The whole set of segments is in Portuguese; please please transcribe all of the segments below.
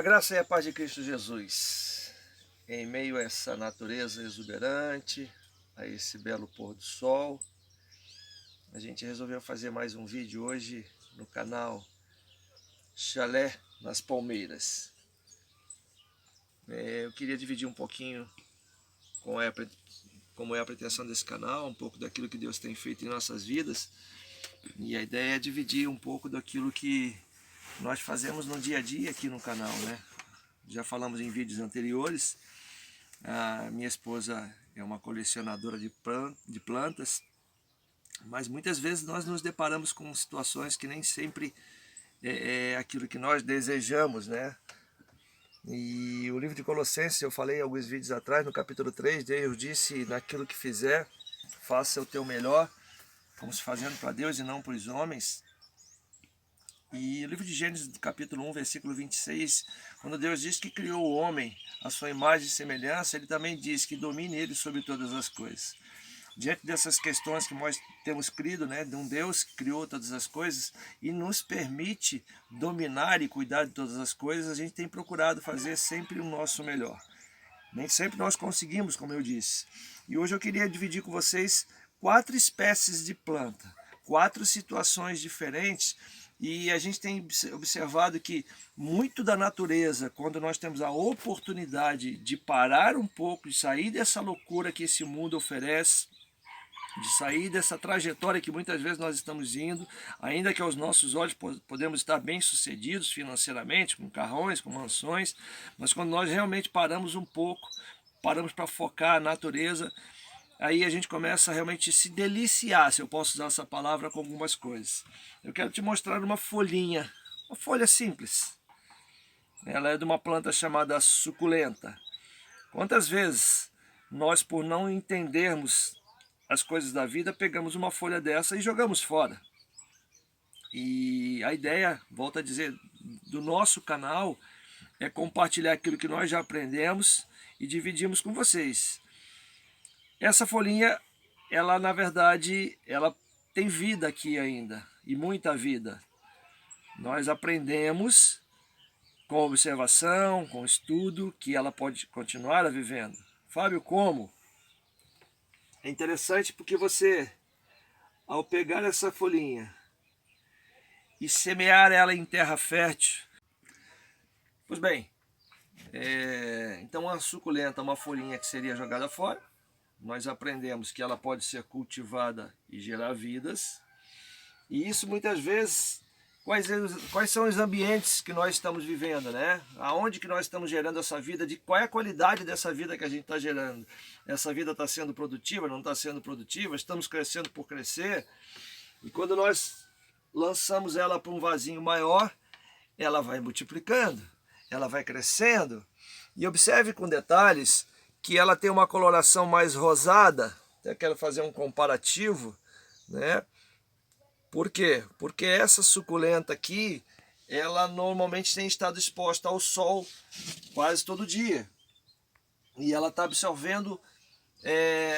graça e a paz de Cristo Jesus, em meio a essa natureza exuberante, a esse belo pôr do sol, a gente resolveu fazer mais um vídeo hoje no canal Chalé nas Palmeiras. Eu queria dividir um pouquinho como é a pretensão desse canal, um pouco daquilo que Deus tem feito em nossas vidas, e a ideia é dividir um pouco daquilo que nós fazemos no dia a dia aqui no canal, né? Já falamos em vídeos anteriores, a minha esposa é uma colecionadora de plantas, mas muitas vezes nós nos deparamos com situações que nem sempre é aquilo que nós desejamos, né? E o livro de Colossenses, eu falei alguns vídeos atrás, no capítulo 3, Deus disse: naquilo que fizer, faça o teu melhor, como se fazendo para Deus e não para os homens. E o livro de Gênesis, capítulo 1, versículo 26, quando Deus diz que criou o homem à sua imagem e semelhança, ele também diz que domine ele sobre todas as coisas. Diante dessas questões que nós temos crido, né, de um Deus que criou todas as coisas e nos permite dominar e cuidar de todas as coisas, a gente tem procurado fazer sempre o nosso melhor. Nem sempre nós conseguimos, como eu disse. E hoje eu queria dividir com vocês 4 espécies de planta, 4 situações diferentes. E a gente tem observado que muito da natureza, quando nós temos a oportunidade de parar um pouco, de sair dessa loucura que esse mundo oferece, de sair dessa trajetória que muitas vezes nós estamos indo, ainda que aos nossos olhos podemos estar bem sucedidos financeiramente, com carrões, com mansões, mas quando nós realmente paramos um pouco, paramos para focar a natureza, aí a gente começa a realmente se deliciar, se eu posso usar essa palavra, com algumas coisas. Eu quero te mostrar uma folhinha, uma folha simples. Ela é de uma planta chamada suculenta. Quantas vezes nós, por não entendermos as coisas da vida, pegamos uma folha dessa e jogamos fora? E a ideia, volto a dizer, do nosso canal é compartilhar aquilo que nós já aprendemos e dividimos com vocês. Essa folhinha, ela na verdade, ela tem vida aqui ainda, e muita vida. Nós aprendemos com observação, com estudo, que ela pode continuar vivendo. Fábio, como? É interessante porque você, ao pegar essa folhinha e semear ela em terra fértil, pois bem, então a suculenta é uma folhinha que seria jogada fora. Nós aprendemos que ela pode ser cultivada e gerar vidas. E isso muitas vezes, quais são os ambientes que nós estamos vivendo, né? Aonde que nós estamos gerando essa vida, qual é a qualidade dessa vida que a gente está gerando. Essa vida está sendo produtiva, não está sendo produtiva, estamos crescendo por crescer. E quando nós lançamos ela para um vasinho maior, ela vai multiplicando, ela vai crescendo. E observe com detalhes que ela tem uma coloração mais rosada. Até quero fazer um comparativo, né? Por quê? Porque essa suculenta aqui, ela normalmente tem estado exposta ao sol quase todo dia. E ela está absorvendo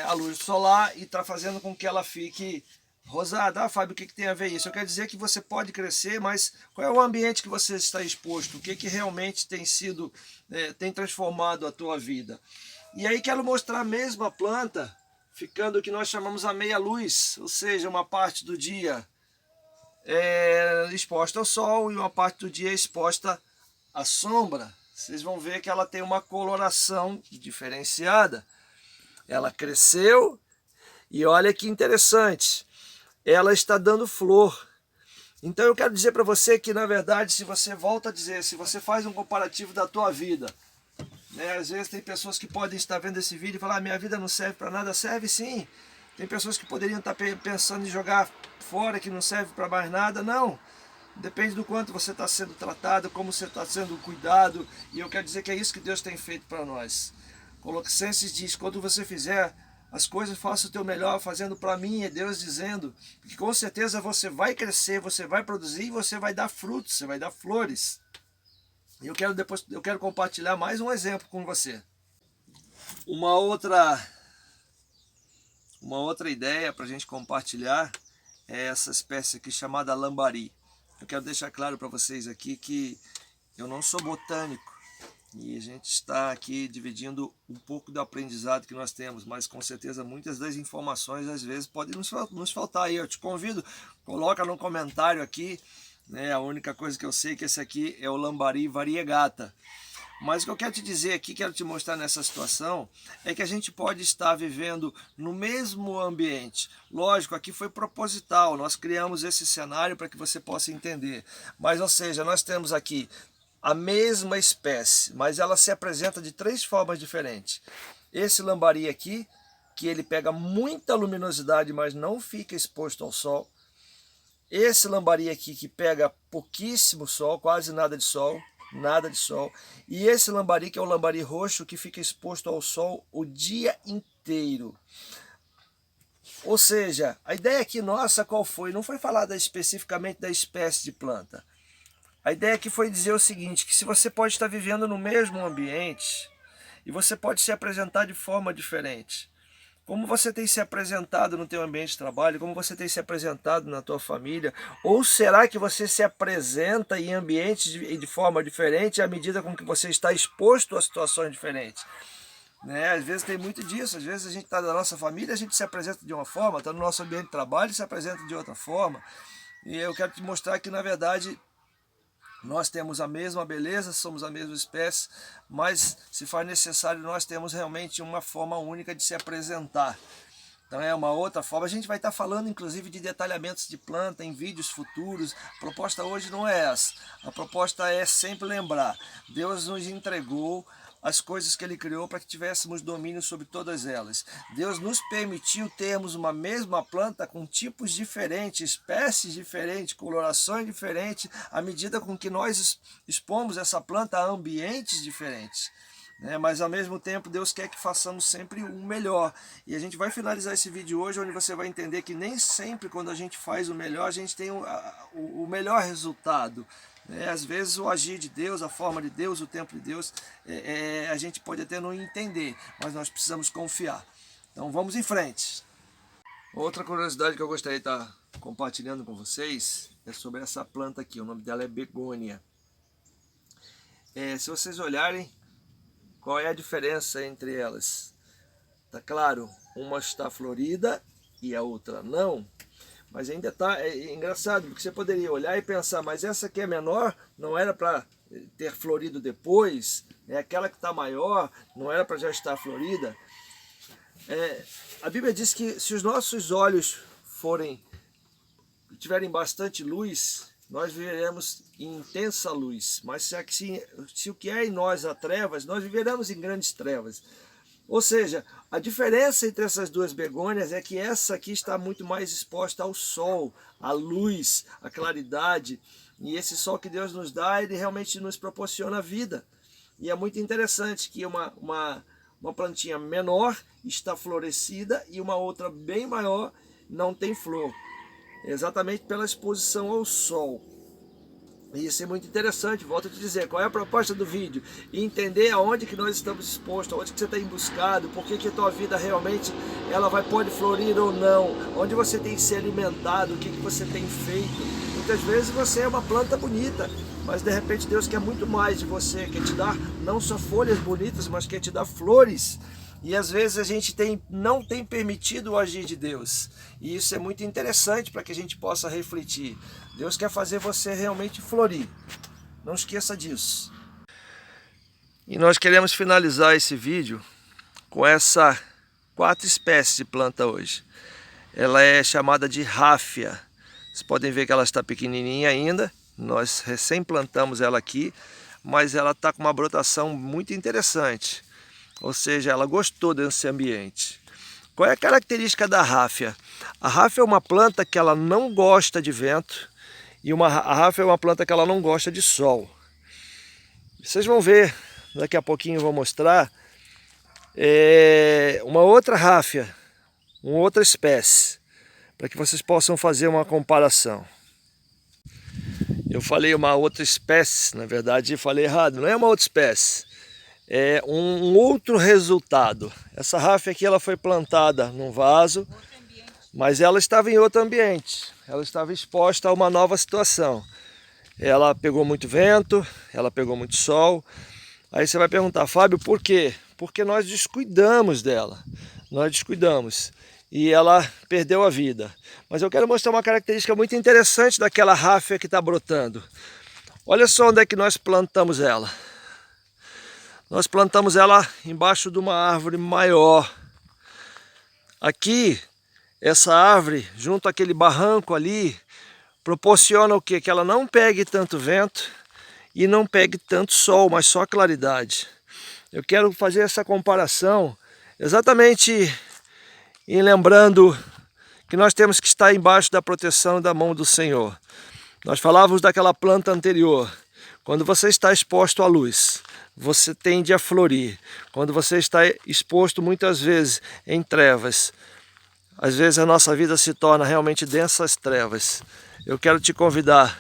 a luz solar e está fazendo com que ela fique rosada. Ah, Fábio, o que tem a ver isso? Eu quero dizer que você pode crescer, mas qual é o ambiente que você está exposto? O que realmente tem sido, tem transformado a tua vida? E aí quero mostrar a mesma planta ficando o que nós chamamos a meia luz, ou seja, uma parte do dia exposta ao sol e uma parte do dia exposta à sombra. Vocês vão ver que ela tem uma coloração diferenciada. Ela cresceu e olha que interessante, ela está dando flor. Então eu quero dizer para você que, na verdade, se você volta a dizer, se você faz um comparativo da tua vida, né, às vezes tem pessoas que podem estar vendo esse vídeo e falar: minha vida não serve para nada. Serve sim. Tem pessoas que poderiam estar pensando em jogar fora, que não serve para mais nada. Não. Depende do quanto você está sendo tratado, como você está sendo cuidado. E eu quero dizer que é isso que Deus tem feito para nós. Colossenses diz: quando você fizer as coisas, faça o teu melhor, fazendo para mim. É Deus dizendo que com certeza você vai crescer, você vai produzir e você vai dar frutos, você vai dar flores. E eu quero compartilhar mais um exemplo com você. Uma outra ideia para a gente compartilhar é essa espécie aqui chamada lambari. Eu quero deixar claro para vocês aqui que eu não sou botânico, E a gente está aqui dividindo um pouco do aprendizado que nós temos, mas com certeza muitas das informações às vezes podem nos faltar aí. Eu te convido, coloca no comentário aqui, né? A única coisa que eu sei é que esse aqui é o lambari variegata. Mas o que eu quero te dizer aqui, quero te mostrar nessa situação, é que a gente pode estar vivendo no mesmo ambiente. Lógico, aqui foi proposital, nós criamos esse cenário para que você possa entender. Mas, ou seja, nós temos aqui a mesma espécie, mas ela se apresenta de 3 formas diferentes. Esse lambari aqui, que ele pega muita luminosidade, mas não fica exposto ao sol. Esse lambari aqui, que pega pouquíssimo sol, quase nada de sol. E esse lambari, que é o lambari roxo, que fica exposto ao sol o dia inteiro. Ou seja, a ideia aqui nossa qual foi? Não foi falar especificamente da espécie de planta. A ideia aqui foi dizer o seguinte, que se você pode estar vivendo no mesmo ambiente e você pode se apresentar de forma diferente. Como você tem se apresentado no teu ambiente de trabalho, como você tem se apresentado na tua família, ou será que você se apresenta em ambientes de forma diferente à medida com que você está exposto a situações diferentes? Né? Às vezes tem muito disso, às vezes a gente está na nossa família, a gente se apresenta de uma forma, está no nosso ambiente de trabalho e se apresenta de outra forma. E eu quero te mostrar que na verdade nós temos a mesma beleza, somos a mesma espécie, mas se for necessário nós temos realmente uma forma única de se apresentar. Então é uma outra forma. A gente vai estar falando inclusive de detalhamentos de planta em vídeos futuros. A proposta hoje não é essa. A proposta é sempre lembrar. Deus nos entregou as coisas que Ele criou para que tivéssemos domínio sobre todas elas. Deus nos permitiu termos uma mesma planta com tipos diferentes, espécies diferentes, colorações diferentes, à medida com que nós expomos essa planta a ambientes diferentes. Mas ao mesmo tempo Deus quer que façamos sempre o melhor. E a gente vai finalizar esse vídeo hoje, onde você vai entender que nem sempre quando a gente faz o melhor, a gente tem o melhor resultado. Às vezes o agir de Deus, a forma de Deus, o tempo de Deus, a gente pode até não entender, mas nós precisamos confiar. Então vamos em frente. Outra curiosidade que eu gostaria de estar compartilhando com vocês é sobre essa planta aqui. O nome dela é begônia. Se vocês olharem, qual é a diferença entre elas? Tá claro, uma está florida e a outra não. Mas ainda é engraçado, porque você poderia olhar e pensar, mas essa aqui é menor, não era para ter florido depois, aquela que está maior, não era para já estar florida. A Bíblia diz que se os nossos olhos tiverem bastante luz, nós viveremos em intensa luz, mas se o que é em nós há trevas, nós viveremos em grandes trevas. Ou seja, a diferença entre essas duas begônias é que essa aqui está muito mais exposta ao sol, à luz, à claridade. E esse sol que Deus nos dá, ele realmente nos proporciona vida. E é muito interessante que uma plantinha menor está florescida e uma outra bem maior não tem flor. Exatamente pela exposição ao sol. E isso é muito interessante, volto a te dizer, qual é a proposta do vídeo? Entender aonde que nós estamos expostos, aonde que você tem buscado, por que a tua vida realmente pode florir ou não, onde você tem se alimentado, o que você tem feito. Muitas vezes você é uma planta bonita, mas de repente Deus quer muito mais de você, quer te dar não só folhas bonitas, mas quer te dar flores. E às vezes a gente não tem permitido o agir de Deus. E isso é muito interessante para que a gente possa refletir. Deus quer fazer você realmente florir. Não esqueça disso. E nós queremos finalizar esse vídeo com essa 4 espécies de planta hoje. Ela é chamada de ráfia. Vocês podem ver que ela está pequenininha ainda. Nós recém plantamos ela aqui, mas ela está com uma brotação muito interessante. Ou seja, ela gostou desse ambiente. Qual é a característica da ráfia? A ráfia é uma planta que ela não gosta de vento e a ráfia é uma planta que ela não gosta de sol. Vocês vão ver, daqui a pouquinho eu vou mostrar, uma outra ráfia, uma outra espécie, para que vocês possam fazer uma comparação. Eu falei uma outra espécie, na verdade falei errado, não é uma outra espécie. É um outro resultado. Essa ráfia aqui ela foi plantada num vaso, mas ela estava em outro ambiente. Ela estava exposta a uma nova situação. Ela pegou muito vento, ela pegou muito sol. Aí você vai perguntar, Fábio, por quê? Porque nós descuidamos dela. Nós descuidamos. E ela perdeu a vida. Mas eu quero mostrar uma característica muito interessante daquela ráfia que está brotando. Olha só onde é que nós plantamos ela. Nós plantamos ela embaixo de uma árvore maior. Aqui, essa árvore, junto àquele barranco ali, proporciona o quê? Que ela não pegue tanto vento e não pegue tanto sol, mas só claridade. Eu quero fazer essa comparação exatamente em lembrando que nós temos que estar embaixo da proteção da mão do Senhor. Nós falávamos daquela planta anterior. Quando você está exposto à luz, você tende a florir. Quando você está exposto muitas vezes em trevas, às vezes a nossa vida se torna realmente densas trevas. Eu quero te convidar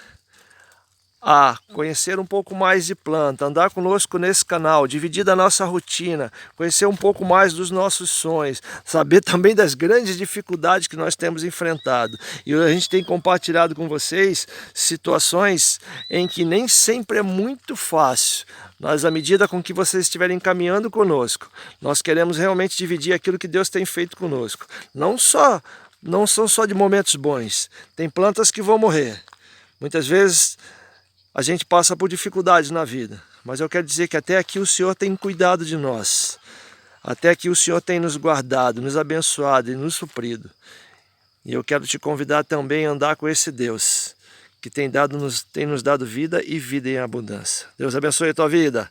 a conhecer um pouco mais de planta, andar conosco nesse canal, dividir da nossa rotina, conhecer um pouco mais dos nossos sonhos, saber também das grandes dificuldades que nós temos enfrentado. E a gente tem compartilhado com vocês situações em que nem sempre é muito fácil, mas à medida com que vocês estiverem caminhando conosco, nós queremos realmente dividir aquilo que Deus tem feito conosco. Não são só de momentos bons, tem plantas que vão morrer. Muitas vezes a gente passa por dificuldades na vida, mas eu quero dizer que até aqui o Senhor tem cuidado de nós. Até aqui o Senhor tem nos guardado, nos abençoado e nos suprido. E eu quero te convidar também a andar com esse Deus, que tem nos dado vida e vida em abundância. Deus abençoe a tua vida.